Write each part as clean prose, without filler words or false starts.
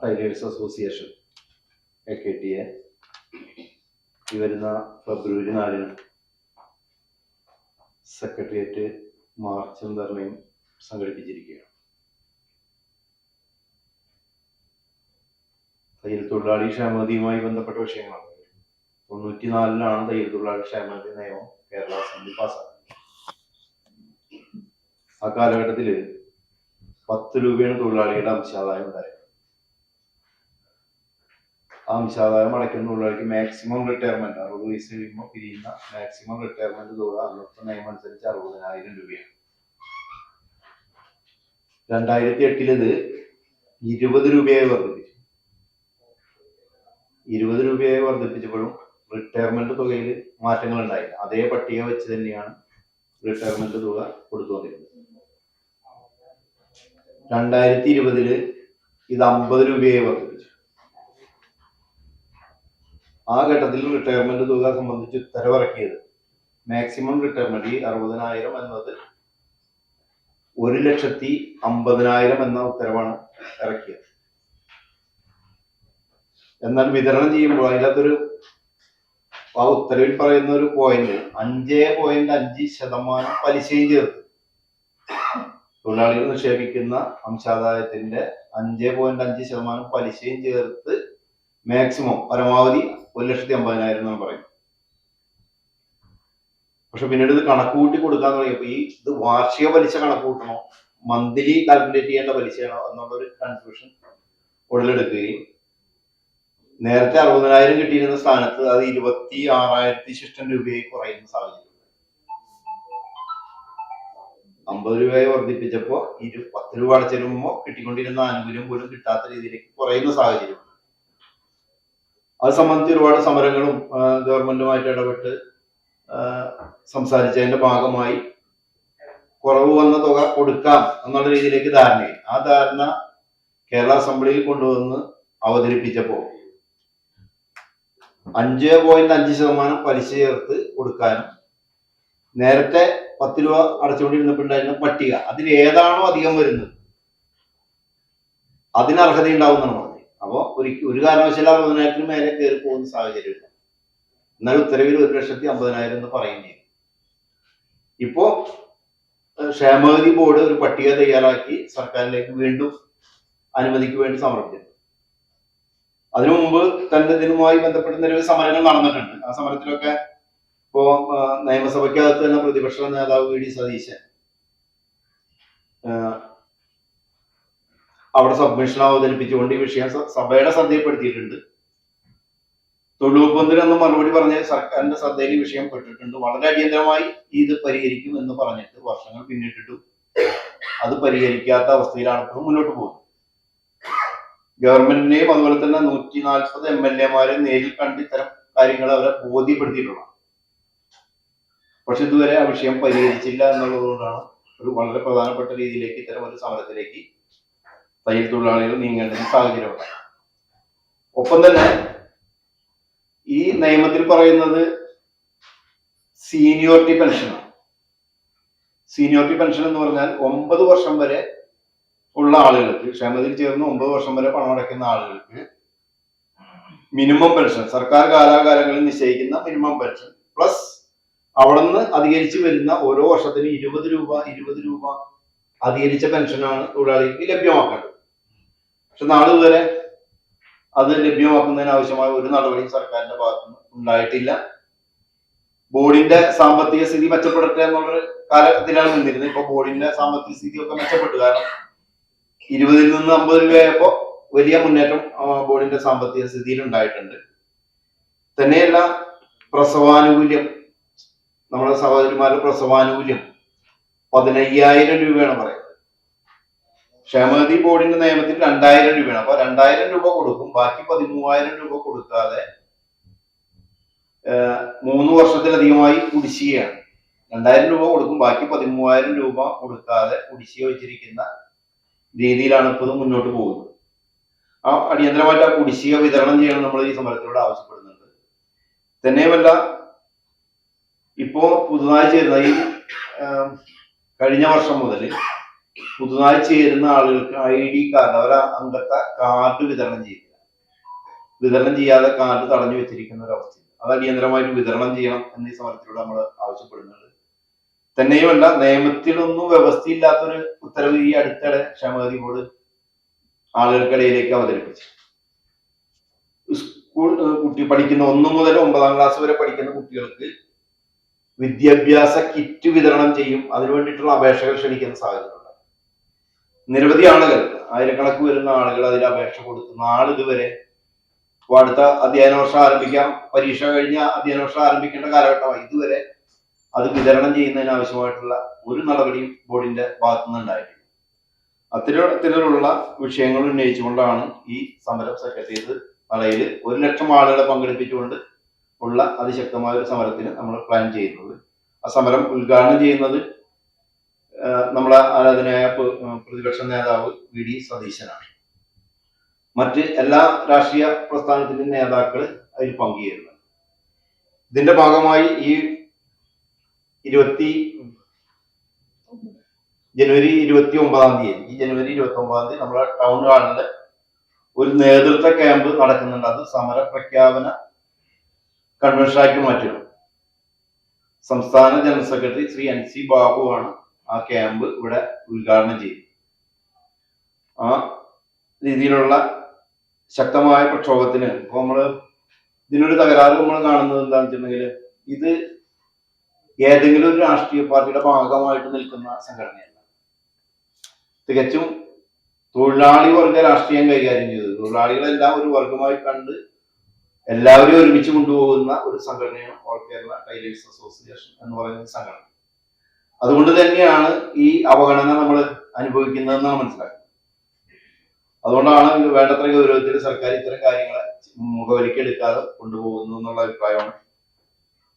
Tailors association AKTA ഈ വരുന്ന ഫെബ്രുവരി 4 secretariat മാർച്ചും ധർണയും സംഘടിപ്പിച്ചിരിക്കുകയാണ്. തയ്യൽ തൊഴിലാളി ക്ഷേമനിധിയുമായി ബന്ധപ്പെട്ട വിഷയങ്ങളാണ്. 94 തയ്യൽ തൊഴിലാളി ക്ഷേമനിധി നിയമം കേരള അസംബ്ലി പാസ്സാക്കുന്നത്. ആ കാലഘട്ടത്തിൽ 10 രൂപയാണ് തൊഴിലാളികളുടെ അംശാദായം ഉണ്ടായത്. ആ അംശാദായം അടയ്ക്കുന്ന തൊഴിലാളിക്ക് മാക്സിമം റിട്ടയർമെന്റ് 60 വയസ്സ് കഴിയുമ്പോൾ പിരിയുന്ന മാക്സിമം റിട്ടയർമെന്റ് തുക അന്നത്തെ നിയമം അനുസരിച്ച് 60,000 രൂപയാണ്. 2008 ഇത് 20 രൂപയായി വർദ്ധിപ്പിച്ചു. 20 രൂപയായി വർദ്ധിപ്പിച്ചപ്പോഴും റിട്ടയർമെന്റ് തുകയിൽ മാറ്റങ്ങൾ ഉണ്ടായില്ല. അതേ പട്ടിക വെച്ച് തന്നെയാണ് റിട്ടയർമെന്റ് തുക കൊടുത്തു വന്നിരുന്നത്. 2020 ഇത് 50 രൂപയായി വർദ്ധിപ്പിച്ചു. ആ ഘട്ടത്തിൽ റിട്ടയർമെന്റ് തുക സംബന്ധിച്ച് ഉത്തരവിറക്കിയത് മാക്സിമം റിട്ടയർമെന്റ് ഈ 60,000 എന്നത് 1,50,000 എന്ന ഉത്തരവാണ് ഇറക്കിയത്. എന്നാൽ വിതരണം ചെയ്യുമ്പോൾ അതിനകത്തൊരു ആ ഉത്തരവിൽ പറയുന്ന ഒരു പോയിന്റ് 5.5% പലിശയും ചേർത്ത് തൊഴിലാളികൾ നിക്ഷേപിക്കുന്ന അംശാദായത്തിന്റെ 5.5% പലിശയും ചേർത്ത് മാക്സിമം പരമാവധി 1,50,000 എന്നാണ് പറയുന്നത്. പക്ഷെ പിന്നീട് ഇത് കണക്ക് കൂട്ടി കൊടുക്കാൻ തുടങ്ങിയപ്പോൾ ഇത് വാർഷിക പലിശ കണക്ക് കൂട്ടണോ മന്ത്ലി കാൽക്കുലേറ്റ് ചെയ്യേണ്ട പലിശയാണോ എന്നുള്ളൊരു കൺഫ്യൂഷൻ ഉടലെടുക്കുകയും നേരത്തെ 60,000 കിട്ടിയിരുന്ന സ്ഥാനത്ത് അത് 26,000 ശിഷ്ടം രൂപയായി കുറയുന്ന സാഹചര്യം. 50 രൂപയായി വർദ്ധിപ്പിച്ചപ്പോ 10 രൂപ അടച്ചിരുമ്പോ കിട്ടിക്കൊണ്ടിരുന്ന ആനുകൂല്യം പോലും കിട്ടാത്ത രീതിയിലേക്ക് കുറയുന്ന സാഹചര്യം. അത് സംബന്ധിച്ച് ഒരുപാട് സമരങ്ങളും ഗവൺമെന്റുമായിട്ട് ഇടപെട്ട് സംസാരിച്ചതിന്റെ ഭാഗമായി കുറവ് വന്ന തുക കൊടുക്കാം എന്നുള്ള രീതിയിലേക്ക് ധാരണയായി. ആ ധാരണ കേരള അസംബ്ലിയിൽ കൊണ്ടുവന്ന് അവതരിപ്പിച്ചപ്പോൾ 5.5% പലിശ ചേർത്ത് കൊടുക്കാനും നേരത്തെ 10 രൂപ അടച്ചുകൊണ്ടിരുന്നപ്പോഴുണ്ടായിരുന്ന പട്ടിക അതിൽ ഏതാണോ അധികം വരുന്നത് അതിന് അർഹതയുണ്ടാവുമെന്നാണ് പറഞ്ഞത്. അപ്പോൾ ഒരു കാരണവശാലും 60,000 മേലെ കയറി പോകുന്ന സാഹചര്യമില്ല. എന്നാൽ ഉത്തരവിൽ 1,50,000 എന്ന് പറയുകയും ചെയ്തു. ഇപ്പോ ക്ഷേമനിധി ബോർഡ് ഒരു പട്ടിക തയ്യാറാക്കി സർക്കാരിലേക്ക് വീണ്ടും അനുമതിക്ക് വേണ്ടി സമർപ്പിച്ചിട്ടുണ്ട്. അതിനു മുമ്പ് തന്നെ ഇതിനുമായി ബന്ധപ്പെട്ട നിരവധി സമരങ്ങൾ നടന്നിട്ടുണ്ട്. ആ സമരത്തിലൊക്കെ ഇപ്പോ നിയമസഭയ്ക്കകത്ത് തന്നെ പ്രതിപക്ഷ നേതാവ് VD സതീശൻ അവിടെ സബ്മിഷൻ അവതരിപ്പിച്ചുകൊണ്ട് ഈ വിഷയം സഭയുടെ ശ്രദ്ധയിൽപ്പെടുത്തിയിട്ടുണ്ട്. തൊഴിൽ വകുപ്പ് മന്ത്രി മറുപടി പറഞ്ഞ് സർക്കാരിന്റെ ശ്രദ്ധയിൽ വിഷയം പെട്ടിട്ടുണ്ട്. വളരെ അടിയന്തരമായി ഇത് പരിഹരിക്കും എന്ന് പറഞ്ഞിട്ട് വർഷങ്ങൾ പിന്നിട്ടിട്ടും അത് പരിഹരിക്കാത്ത അവസ്ഥയിലാണ് ഇപ്പോൾ മുന്നോട്ട് പോകുന്നത്. ഗവൺമെന്റിനെയും അതുപോലെ തന്നെ 140 MLA നേരിൽ കണ്ട് ഇത്തരം കാര്യങ്ങൾ അവരെ ബോധ്യപ്പെടുത്തിയിട്ടുള്ളതാണ്. പക്ഷെ ഇതുവരെ ആ വിഷയം പരിഹരിച്ചില്ല എന്നുള്ളതുകൊണ്ടാണ് ഒരു വളരെ പ്രധാനപ്പെട്ട രീതിയിലേക്ക് ഇത്തരം ഒരു സമരത്തിലേക്ക് തയ്യൽ തൊഴിലാളികൾ നീങ്ങേണ്ട സാഹചര്യമുണ്ട്. ഒപ്പം തന്നെ ഈ നിയമത്തിൽ പറയുന്നത് സീനിയോറിറ്റി പെൻഷനാണ്. സീനിയോറിറ്റി പെൻഷൻ എന്ന് പറഞ്ഞാൽ 9 വർഷം വരെ ഉള്ള ആളുകൾക്ക്, ക്ഷേമനിധിയിൽ ചേർന്ന് 9 വർഷം വരെ പണം അടയ്ക്കുന്ന ആളുകൾക്ക് മിനിമം പെൻഷൻ, സർക്കാർ കാലാകാലങ്ങളിൽ നിശ്ചയിക്കുന്ന മിനിമം പെൻഷൻ പ്ലസ് അവിടെ നിന്ന് അധികരിച്ച് വരുന്ന ഓരോ വർഷത്തിന് 20 രൂപ അധികരിച്ച പെൻഷനാണ് തൊഴിലാളികൾക്ക് ലഭ്യമാക്കേണ്ടത്. പക്ഷെ നാളിതുവരെ അത് ലഭ്യമാക്കുന്നതിന് ആവശ്യമായ ഒരു നടപടിയും സർക്കാരിന്റെ ഭാഗത്തുനിന്ന് ഉണ്ടായിട്ടില്ല. ബോർഡിന്റെ സാമ്പത്തിക സ്ഥിതി മെച്ചപ്പെടട്ടെ എന്നുള്ളൊരു കാലത്തിലാണ് നിന്നിരുന്നത്. ഇപ്പൊ ബോർഡിന്റെ സാമ്പത്തിക സ്ഥിതി ഒക്കെ മെച്ചപ്പെട്ടു. കാരണം 20 നിന്ന് 50 രൂപയായപ്പോ വലിയ മുന്നേറ്റം ബോർഡിന്റെ സാമ്പത്തിക സ്ഥിതിയിൽ ഉണ്ടായിട്ടുണ്ട്. തന്നെയല്ല, പ്രസവാനുകൂല്യം, നമ്മുടെ സഹോദരിമാരുടെ പ്രസവാനുകൂല്യം 15,000 രൂപയാണ് പറയുന്നത്. ക്ഷേമനിധി ബോർഡിന്റെ നിയമത്തിൽ 2,000 രൂപയാണ്. അപ്പൊ 2,000 രൂപ കൊടുക്കും, ബാക്കി 13,000 രൂപ കൊടുക്കാതെ 3 വർഷത്തിലധികമായി കുടിശ്ശികയാണ്. 2,000 രൂപ കൊടുക്കും, ബാക്കി 13,000 രൂപ കൊടുക്കാതെ കുടിശ്ശിക വെച്ചിരിക്കുന്ന രീതിയിലാണ് ഇപ്പോൾ മുന്നോട്ട് പോകുന്നത്. ആ അടിയന്തരമായിട്ട് ആ കുടിശ്ശിക വിതരണം ചെയ്യണം നമ്മൾ ഈ സമരത്തിലൂടെ ആവശ്യപ്പെടുന്നുണ്ട്. തന്നെയുമല്ല, ഇപ്പോ പുതുതായി ചേരുന്ന ഈ കഴിഞ്ഞ വർഷം മുതൽ പുതുതായി ചേരുന്ന ആളുകൾക്ക് ID കാർഡ്, അവരെ അംഗത്തെ കാർഡ് വിതരണം ചെയ്യാതെ കാർഡ് തടഞ്ഞു വെച്ചിരിക്കുന്ന ഒരു അവസ്ഥ. അത് അടിയന്തരമായിട്ട് വിതരണം ചെയ്യണം എന്നീ സമരത്തിലൂടെ നമ്മൾ ആവശ്യപ്പെടുന്നുണ്ട്. തന്നെയുമല്ല, നിയമത്തിലൊന്നും വ്യവസ്ഥയില്ലാത്തൊരു ഉത്തരവ് ഈ അടുത്തിടെ ക്ഷേമനിധി ബോർഡ് ആളുകൾക്കിടയിലേക്ക് അവതരിപ്പിച്ചു. സ്കൂൾ പഠിക്കുന്ന 1 മുതൽ 9ാം ക്ലാസ് വരെ പഠിക്കുന്ന കുട്ടികൾക്ക് വിദ്യാഭ്യാസ കിറ്റ് വിതരണം ചെയ്യും. അതിനു വേണ്ടിയിട്ടുള്ള അപേക്ഷകൾ ക്ഷണിക്കുന്ന സാഹചര്യമുണ്ട്. നിരവധി ആളുകൾ, ആയിരക്കണക്ക് വരുന്ന ആളുകൾ അതിൽ അപേക്ഷ കൊടുത്തു. നാളിതുവരെ അടുത്ത അധ്യയന വർഷം ആരംഭിക്കാം, പരീക്ഷ കഴിഞ്ഞ അധ്യയന വർഷം ആരംഭിക്കേണ്ട കാലഘട്ടമായി, ഇതുവരെ അത് വിതരണം ചെയ്യുന്നതിന് ആവശ്യമായിട്ടുള്ള ഒരു നടപടിയും ബോർഡിന്റെ ഭാഗത്തുനിന്ന് ഉണ്ടായിട്ടില്ല. അത്തരത്തിലുള്ള വിഷയങ്ങൾ ഉന്നയിച്ചുകൊണ്ടാണ് ഈ സമരം സെക്രട്ടേറിയറ്റ് നടയിൽ 1 ലക്ഷം ആളുകളെ പങ്കെടുപ്പിച്ചുകൊണ്ട് ഉള്ള അതിശക്തമായ ഒരു സമരത്തിന് നമ്മൾ പ്ലാൻ ചെയ്യുന്നത്. ആ സമരം ഉദ്ഘാടനം ചെയ്യുന്നത് നമ്മളെ ആരാധനായ പ്രതിപക്ഷ നേതാവ് VD സതീശനാണ്. മറ്റ് എല്ലാ രാഷ്ട്രീയ പ്രസ്ഥാനത്തിന്റെ നേതാക്കൾ അതിൽ പങ്കുചേരുന്നുണ്ട്. ഇതിന്റെ ഭാഗമായി ഈ ജനുവരി 29-ാം തീയതി നമ്മളെ ടൗൺ ഹാളില് ഒരു നേതൃത്വ ക്യാമ്പ് നടക്കുന്നുണ്ട്. അത് സമര പ്രഖ്യാപന കൺവെൻഷനാക്കി മാറ്റുന്നു. സംസ്ഥാന ജനറൽ സെക്രട്ടറി ശ്രീ NC ബാബുവാണ് ആ ക്യാമ്പ് ഇവിടെ ഉദ്ഘാടനം ചെയ്തത്. ആ രീതിയിലുള്ള ശക്തമായ പ്രക്ഷോഭത്തിന് ഇപ്പൊ ഇതിനൊരു തകരാറ് നമ്മൾ കാണുന്നത് എന്താണെന്ന് വെച്ചിട്ടുണ്ടെങ്കിൽ, ഇത് ഏതെങ്കിലും ഒരു രാഷ്ട്രീയ പാർട്ടിയുടെ ഭാഗമായിട്ട് നിൽക്കുന്ന സംഘടനയല്ല. തികച്ചും തൊഴിലാളി വർഗ രാഷ്ട്രീയം കൈകാര്യം ചെയ്തത്, തൊഴിലാളികളെല്ലാം ഒരു വർഗമായി കണ്ട് എല്ലാവരും ഒരുമിച്ച് കൊണ്ടുപോകുന്ന ഒരു സംഘടനയാണ് ഓൾ കേരള ടൈലേഴ്സ് അസോസിയേഷൻ എന്ന് പറയുന്ന സംഘടന. അതുകൊണ്ട് തന്നെയാണ് ഈ അവഗണന നമ്മൾ അനുഭവിക്കുന്നതെന്നാണ് മനസ്സിലാക്കുന്നത്. അതുകൊണ്ടാണ് വേണ്ടത്ര ഗൗരവത്തിൽ സർക്കാർ ഇത്തരം കാര്യങ്ങളെ മുഖവരിക്കെടുക്കാതെ കൊണ്ടുപോകുന്നു എന്നുള്ള അഭിപ്രായമാണ്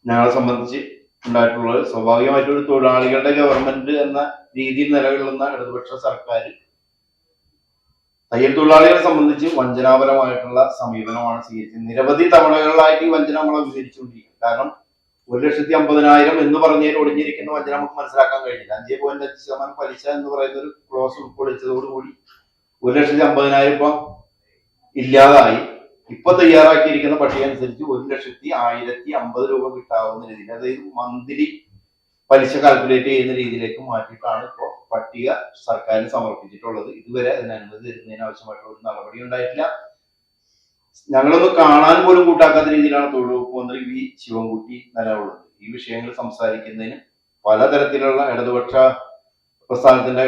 ഞങ്ങളെ സംബന്ധിച്ച് ഉണ്ടായിട്ടുള്ളത്. സ്വാഭാവികമായിട്ടൊരു തൊഴിലാളികളുടെ ഗവൺമെന്റ് എന്ന രീതിയിൽ നിലകൊള്ളുന്ന ഇടതുപക്ഷ സർക്കാർ തയ്യൽ തൊഴിലാളികളെ സംബന്ധിച്ച് വഞ്ചനാപരമായിട്ടുള്ള സമീപനമാണ് സ്വീകരിച്ചത്. നിരവധി തവണകളിലായിട്ട് ഈ വഞ്ചന നമ്മൾ അഭിമുഖീകരിച്ചുകൊണ്ടിരിക്കും. കാരണം 1,50,000 എന്ന് പറഞ്ഞതിൽ ഒളിഞ്ഞിരിക്കുന്ന വഞ്ചന നമുക്ക് മനസ്സിലാക്കാൻ കഴിഞ്ഞില്ല. 5.5% പലിശ എന്ന് പറയുന്ന ഒരു ക്ലോസ് ഉൾക്കൊള്ളിച്ചതോടുകൂടി 1,50,000 രൂപ ഇല്ലാതായി. ഇപ്പൊ തയ്യാറാക്കിയിരിക്കുന്ന പട്ടിക അനുസരിച്ച് 1,01,050 രൂപ കിട്ടാവുന്ന രീതിയിൽ, അതായത് മന്ത്ലി പലിശ കാൽക്കുലേറ്റ് ചെയ്യുന്ന രീതിയിലേക്ക് മാറ്റിയിട്ടാണ് ഇപ്പോൾ പട്ടിക സർക്കാരിന് സമർപ്പിച്ചിട്ടുള്ളത്. ഇതുവരെ അതിന് അനുമതി തരുന്നതിന് ആവശ്യമായിട്ടുള്ള ഒരു നടപടി ഉണ്ടായിട്ടില്ല. ഞങ്ങളൊന്ന് കാണാൻ പോലും കൂട്ടാക്കാത്ത രീതിയിലാണ് തൊഴിൽ വകുപ്പ് മന്ത്രി V ശിവൻകുട്ടി നിലകൊള്ളുന്നത്. ഈ വിഷയങ്ങൾ സംസാരിക്കുന്നതിന് പലതരത്തിലുള്ള ഇടതുപക്ഷ പ്രസ്ഥാനത്തിന്റെ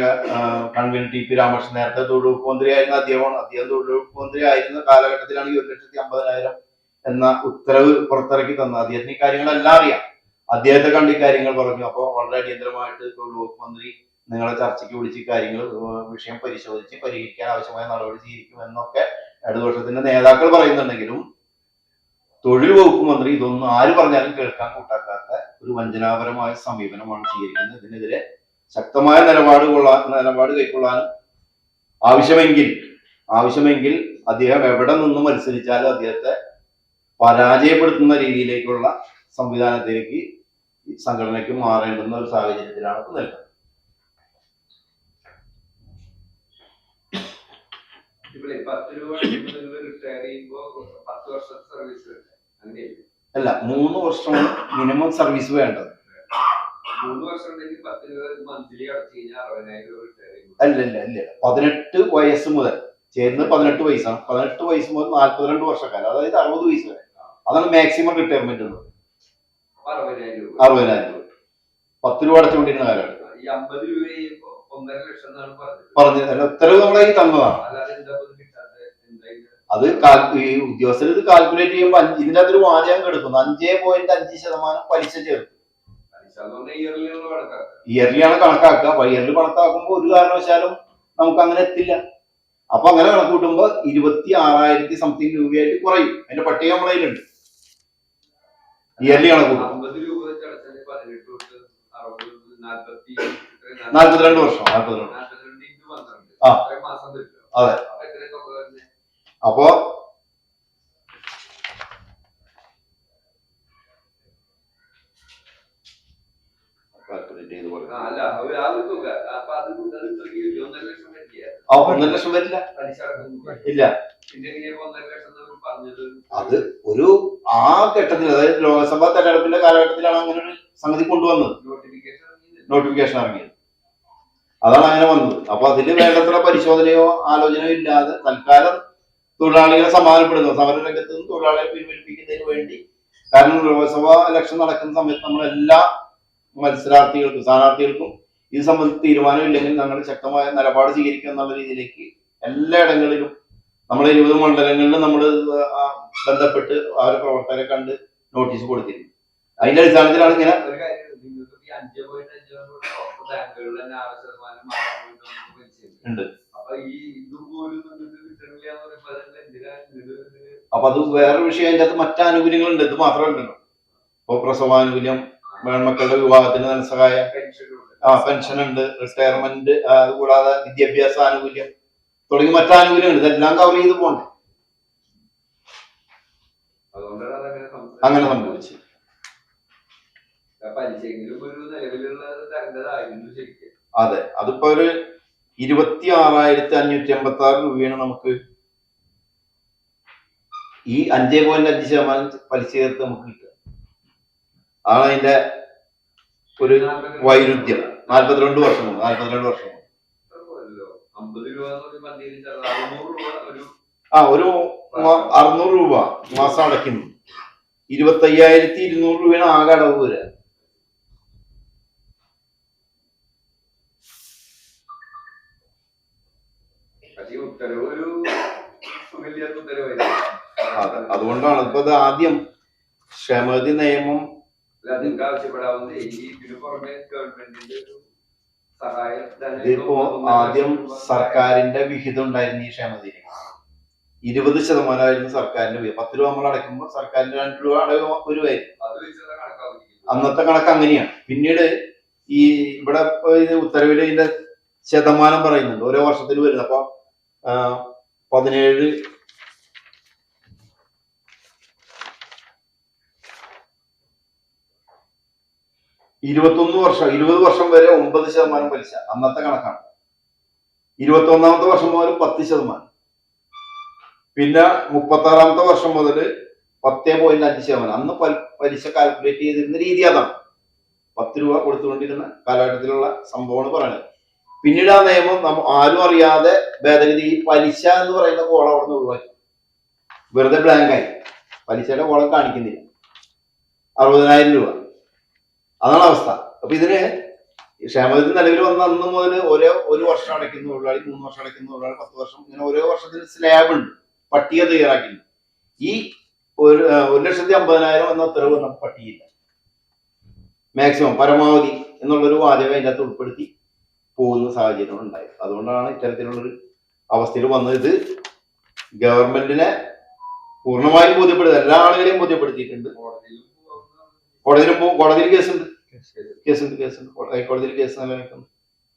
കൺവീനർ TP രാമകൃഷ്ണൻ, നേരത്തെ തൊഴിൽ വകുപ്പ് മന്ത്രിയായിരുന്ന അദ്ദേഹം തൊഴിൽ വകുപ്പ് മന്ത്രി ആയിരുന്ന കാലഘട്ടത്തിലാണ് ഈ 1,50,000 എന്ന ഉത്തരവ് പുറത്തിറക്കി തന്നത്. അദ്ദേഹത്തിന് ഈ കാര്യങ്ങളെല്ലാം അറിയാം. അദ്ദേഹത്തെ കണ്ട് കാര്യങ്ങൾ പറഞ്ഞു. അപ്പോൾ വളരെ അടിയന്തരമായിട്ട് തൊഴിൽ വകുപ്പ് മന്ത്രി നിങ്ങളെ ചർച്ചയ്ക്ക് വിളിച്ച് കാര്യങ്ങൾ വിഷയം പരിശോധിച്ച് പരിഹരിക്കാൻ ആവശ്യമായ നടപടി സ്വീകരിക്കും എന്നൊക്കെ ഇടതുപക്ഷത്തിന്റെ നേതാക്കൾ പറയുന്നുണ്ടെങ്കിലും തൊഴിൽ വകുപ്പ് മന്ത്രി ഇതൊന്നും ആര് പറഞ്ഞാലും കേൾക്കാൻ കൂട്ടാക്കാത്ത ഒരു വഞ്ചനാപരമായ സമീപനമാണ് സ്വീകരിക്കുന്നത്. ഇതിനെതിരെ ശക്തമായ നിലപാട് കൈക്കൊള്ളാനും ആവശ്യമെങ്കിൽ അദ്ദേഹം എവിടെ നിന്ന് മത്സരിച്ചാലും അദ്ദേഹത്തെ പരാജയപ്പെടുത്തുന്ന രീതിയിലേക്കുള്ള സംവിധാനത്തിലേക്ക് സംഘടനയ്ക്ക് മാറേണ്ടുന്ന ഒരു സാഹചര്യത്തിലാണ് ഇപ്പോൾ നിൽക്കുന്നത്. അല്ല, 3 വർഷമാണ് മിനിമം സർവീസ് വേണ്ടത്. അല്ല 18 വയസ്സ് മുതൽ ചേരുന്നത് 18 വയസ്സാണ്. 18 വയസ്സ് മുതൽ 42 വർഷക്കാലം, അതായത് 60 വയസ്സ് വരെ. അതാണ് മാക്സിമം റിട്ടയർമെന്റ് എന്ന് പറയുന്നത്. 60,000 രൂപ 10 രൂപ അടച്ചുകൊണ്ടിരുന്ന കാലമാണ്. പറഞ്ഞത് ഉത്തരവ് നമ്മളെ ഈ തന്നതാണ്. അത് ഈ ഉദ്യോഗസ്ഥർ ഇത് കാൽക്കുലേറ്റ് ചെയ്യുമ്പോൾ ഇതിന്റെ അകത്തൊരു വാചകം കിടക്കുന്നു, 5.5% പലിശ ചേർത്ത്. ഇയർലിയാണ് കണക്കാക്കുക. ഇയർലി കണക്കാക്കുമ്പോൾ ഒരു കാരണവശാലും നമുക്ക് അങ്ങനെ എത്തില്ല. അപ്പൊ അങ്ങനെ കണക്ക് കൂട്ടുമ്പോ 26,000 സംതിങ് രൂപയായിട്ട് കുറയും. അതിന്റെ പട്ടിക നമ്മളെ കയ്യിലുണ്ട്. ഇയർലി കണക്ക് കൂട്ടും 42 വർഷം. അതെ. അപ്പോ കാൽക്കുലേറ്റ് ചെയ്ത് 1.5 ലക്ഷം വരില്ല. ഇല്ല. അത് ഒരു ആ ഘട്ടത്തിൽ, അതായത് ലോക്സഭാ തെരഞ്ഞെടുപ്പിന്റെ കാലഘട്ടത്തിലാണ് അങ്ങനെ ഒരു സംഗതി കൊണ്ടുവന്നത്, നോട്ടിഫിക്കേഷൻ ഇറങ്ങിയത്. അതാണ് അങ്ങനെ വന്നത്. അപ്പൊ അതിൽ വേണ്ടത്ര പരിശോധനയോ ആലോചനയോ ഇല്ലാതെ തൽക്കാലം തൊഴിലാളികളെ സമാധാനപ്പെടുന്നു. സമരരംഗത്ത് നിന്ന് തൊഴിലാളികളെ പിൻവലിപ്പിക്കുന്നതിന് വേണ്ടി. കാരണം ലോക്സഭാ ഇലക്ഷൻ നടക്കുന്ന സമയത്ത് നമ്മളെല്ലാ മത്സരാർത്ഥികൾക്കും സ്ഥാനാർത്ഥികൾക്കും ഇത് സംബന്ധിച്ച് തീരുമാനമില്ലെങ്കിൽ ഞങ്ങൾ ശക്തമായ നിലപാട് സ്വീകരിക്കുക എന്നുള്ള രീതിയിലേക്ക് എല്ലായിടങ്ങളിലും നമ്മളെ 20 മണ്ഡലങ്ങളിലും നമ്മൾ ബന്ധപ്പെട്ട് അവരുടെ പ്രവർത്തകരെ കണ്ട് നോട്ടീസ് കൊടുത്തിരുന്നു. അതിന്റെ അടിസ്ഥാനത്തിലാണ് ഇങ്ങനെ ഉണ്ട്. അപ്പൊ അത് വേറൊരു വിഷയം. അതിന്റെ അകത്ത് മറ്റു ആനുകൂല്യങ്ങളുണ്ട്, ഇത് മാത്രമല്ലല്ലോ. ഇപ്പൊ പ്രസവാനുകൂല്യം, മക്കളുടെ വിവാഹത്തിന് ധനസഹായം, പെൻഷൻ ഉണ്ട്, റിട്ടയർമെന്റ്, അതുകൂടാതെ വിദ്യാഭ്യാസ ആനുകൂല്യം തുടങ്ങി മറ്റു ആനുകൂല്യങ്ങളുണ്ട്. ഇതെല്ലാം കവർ ചെയ്ത് പോകണ്ടേ. അങ്ങനെ സംഭവിച്ചു. അതെ, അതിപ്പോ ഒരു 26,586 രൂപയാണ് നമുക്ക് ഈ 5.5% പലിശ ചേർത്ത് നമുക്ക് കിട്ടുക. അതാണ് അതിന്റെ ഒരു വൈരുദ്ധ്യം. 42 വർഷം കൊണ്ട് 42 വർഷം കൊണ്ട് ഒരു 600 രൂപ മാസം അടയ്ക്കുന്നു. 25,200 രൂപയാണ് ആകെ അടവ് വരിക. അതുകൊണ്ടാണ് ഇപ്പൊ ഇത് ആദ്യം ക്ഷേമനിധി നിയമം ഇതിപ്പോ ആദ്യം സർക്കാരിന്റെ വിഹിതം ഉണ്ടായിരുന്നു. ഈ ക്ഷേമനിധി 20% സർക്കാരിന്റെ വിഹിതം. 10 രൂപ നമ്മൾ അടയ്ക്കുമ്പോൾ സർക്കാരിന്റെ 2 രൂപ അടവ് ഒരു വരും. അന്നത്തെ കണക്ക് അങ്ങനെയാണ്. പിന്നീട് ഈ ഇവിടെ ഉത്തരവില് ഇതിന്റെ ശതമാനം പറയുന്നുണ്ട്, ഓരോ വർഷത്തിൽ വരുന്നത്. അപ്പൊ 20 വർഷം വരെ 9% പലിശ അന്നത്തെ കണക്കാണ്. 21ാമത്തെ വർഷം മുതൽ 10%. പിന്നെ 36ാമത്തെ വർഷം മുതൽ 10.5%. അന്ന് പലിശ കാൽക്കുലേറ്റ് ചെയ്തിരുന്ന രീതി അതാണ്. 10 രൂപ കൊടുത്തുകൊണ്ടിരുന്ന കാലഘട്ടത്തിലുള്ള സംഭവമാണ് പറയുന്നത്. പിന്നീട് ആ നിയമം ആരും അറിയാതെ ഭേദഗതി, ഈ പലിശ എന്ന് പറയുന്ന കോളം അവിടെ നിന്ന് ഒഴിവാക്കി. വെറുതെ ബ്ലാങ്കായി, പലിശയുടെ കോളം കാണിക്കുന്നില്ല. 60,000 രൂപ, അതാണ് അവസ്ഥ. അപ്പൊ ഇതിന് ക്ഷേമനിധി നിലവിൽ വന്ന അന്ന് മുതൽ ഒരു വർഷം അടയ്ക്കുന്ന തൊഴിലാളി, 3 വർഷം അടയ്ക്കുന്ന തൊഴിലാളി, 10 വർഷം, ഇങ്ങനെ ഓരോ വർഷത്തിന് സ്ലാബ് ഉണ്ട്, പട്ടിക തയ്യാറാക്കിയിട്ടുണ്ട്. ഈ 1,50,000 എന്ന ഉത്തരവ് നമുക്ക് പട്ടികയില്ല. മാക്സിമം, പരമാവധി എന്നുള്ളൊരു വാചകം അതിൻ്റെ അകത്ത് ഉൾപ്പെടുത്തി പോകുന്ന സാഹചര്യം ഉണ്ടായി. അതുകൊണ്ടാണ് ഇത്തരത്തിലുള്ളൊരു അവസ്ഥയിൽ വന്നത്. ഇത് ഗവൺമെന്റിനെ പൂർണ്ണമായും ബോധ്യപ്പെടുത്തി, എല്ലാ ആളുകളെയും ബോധ്യപ്പെടുത്തിയിട്ടുണ്ട്. കോടതിയിൽ കേസുണ്ട്. ഹൈക്കോടതിയിൽ കേസ് നിലനിൽക്കുന്നു.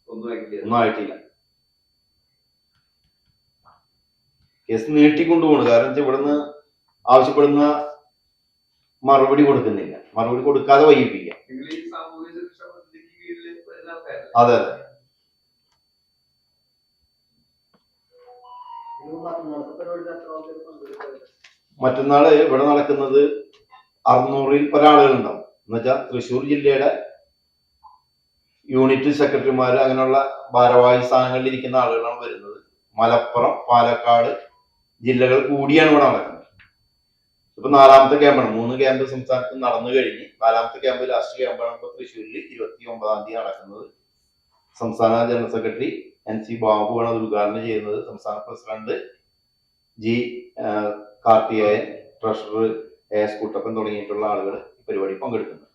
ഒന്നും ആയിട്ടില്ല. കേസ് നീട്ടിക്കൊണ്ടുപോകണം. കാരണം ഇവിടുന്ന് ആവശ്യപ്പെടുന്ന മറുപടി കൊടുക്കുന്നില്ല, മറുപടി കൊടുക്കാതെ വൈകിപ്പിക്കുക. അതെ അതെ. മറ്റന്നാള് ഇവിടെ നടക്കുന്നത് 600-ൽ പല ആളുകളുണ്ടാവും. എന്നുവെച്ചാൽ തൃശ്ശൂർ ജില്ലയുടെ യൂണിറ്റ് സെക്രട്ടറിമാര്, അങ്ങനെയുള്ള ഭാരവാഹി സ്ഥാനങ്ങളിൽ ഇരിക്കുന്ന ആളുകളാണ് വരുന്നത്. മലപ്പുറം, പാലക്കാട് ജില്ലകൾ കൂടിയാണ് ഇവിടെ നടക്കുന്നത്. ഇപ്പൊ 4ാമത്തെ ക്യാമ്പാണ്. 3 ക്യാമ്പ് സംസ്ഥാനത്ത് നടന്നു കഴിഞ്ഞ് 4ാമത്തെ ക്യാമ്പ്, ലാസ്റ്റ് ക്യാമ്പാണ് ഇപ്പൊ തൃശ്ശൂരിൽ 29-ാം തീയതി നടക്കുന്നത്. സംസ്ഥാന ജനറൽ സെക്രട്ടറി NC ബാബുവാണ് അത് ഉദ്ഘാടനം ചെയ്യുന്നത്. സംസ്ഥാന president G Karthikeyan, treasurer AS Kuttappan തുടങ്ങിയിട്ടുള്ള ആളുകൾ ഈ പരിപാടി പങ്കെടുക്കുന്നുണ്ട്.